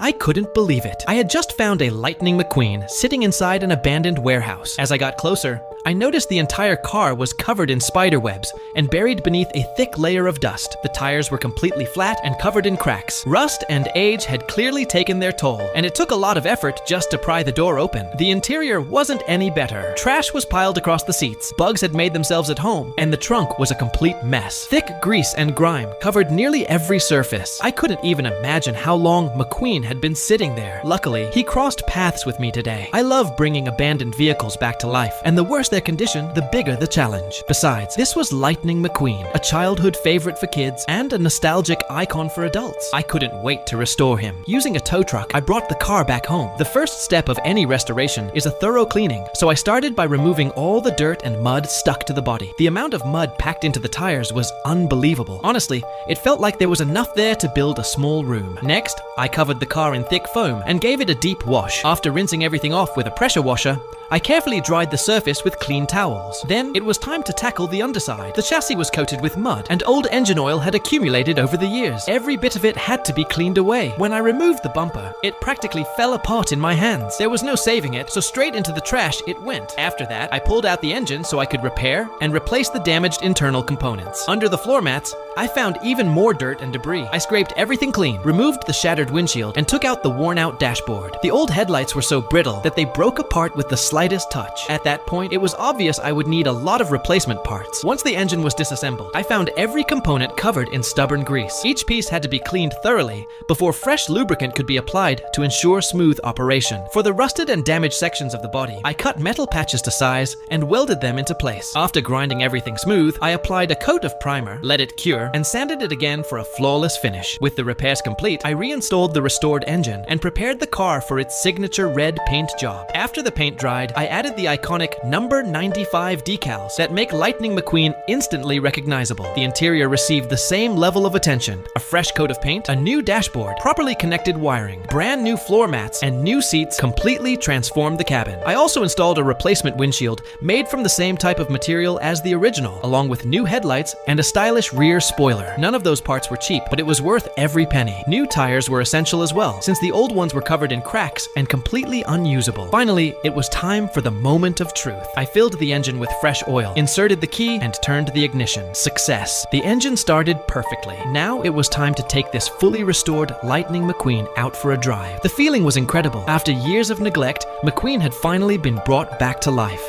I couldn't believe it. I had just found a Lightning McQueen sitting inside an abandoned warehouse. As I got closer, I noticed the entire car was covered in spider webs and buried beneath a thick layer of dust. The tires were completely flat and covered in cracks. Rust and age had clearly taken their toll, and it took a lot of effort just to pry the door open. The interior wasn't any better. Trash was piled across the seats, bugs had made themselves at home, and the trunk was a complete mess. Thick grease and grime covered nearly every surface. I couldn't even imagine how long McQueen had been sitting there. Luckily, he crossed paths with me today. I love bringing abandoned vehicles back to life, and the worse their condition, the bigger the challenge. Besides, this was Lightning McQueen, a childhood favorite for kids and a nostalgic icon for adults. I couldn't wait to restore him. Using a tow truck, I brought the car back home. The first step of any restoration is a thorough cleaning, so I started by removing all the dirt and mud stuck to the body. The amount of mud packed into the tires was unbelievable. Honestly, it felt like there was enough there to build a small room. Next, I covered the car in thick foam and gave it a deep wash. After rinsing everything off with a pressure washer, I carefully dried the surface with clean towels. Then it was time to tackle the underside. The chassis was coated with mud, and old engine oil had accumulated over the years. Every bit of it had to be cleaned away. When I removed the bumper, it practically fell apart in my hands. There was no saving it, so straight into the trash it went. After that, I pulled out the engine so I could repair and replace the damaged internal components. Under the floor mats, I found even more dirt and debris. I scraped everything clean, removed the shattered windshield, and took out the worn-out dashboard. The old headlights were so brittle that they broke apart with the slightest touch. At that point, it was obvious I would need a lot of replacement parts. Once the engine was disassembled, I found every component covered in stubborn grease. Each piece had to be cleaned thoroughly before fresh lubricant could be applied to ensure smooth operation. For the rusted and damaged sections of the body, I cut metal patches to size and welded them into place. After grinding everything smooth, I applied a coat of primer, let it cure, and sanded it again for a flawless finish. With the repairs complete, I reinstalled the restored engine and prepared the car for its signature red paint job. After the paint dried, I added the iconic number 95 decals that make Lightning McQueen instantly recognizable. The interior received the same level of attention: a fresh coat of paint, a new dashboard, properly connected wiring, brand new floor mats, and new seats completely transformed the cabin. I also installed a replacement windshield made from the same type of material as the original, along with new headlights and a stylish rear spoiler. None of those parts were cheap, but it was worth every penny. New tires were essential as well, since the old ones were covered in cracks and completely unusable. Finally, it was time for the moment of truth. I filled the engine with fresh oil, inserted the key, and turned the ignition. Success. The engine started perfectly. Now it was time to take this fully restored Lightning McQueen out for a drive. The feeling was incredible. After years of neglect, McQueen had finally been brought back to life.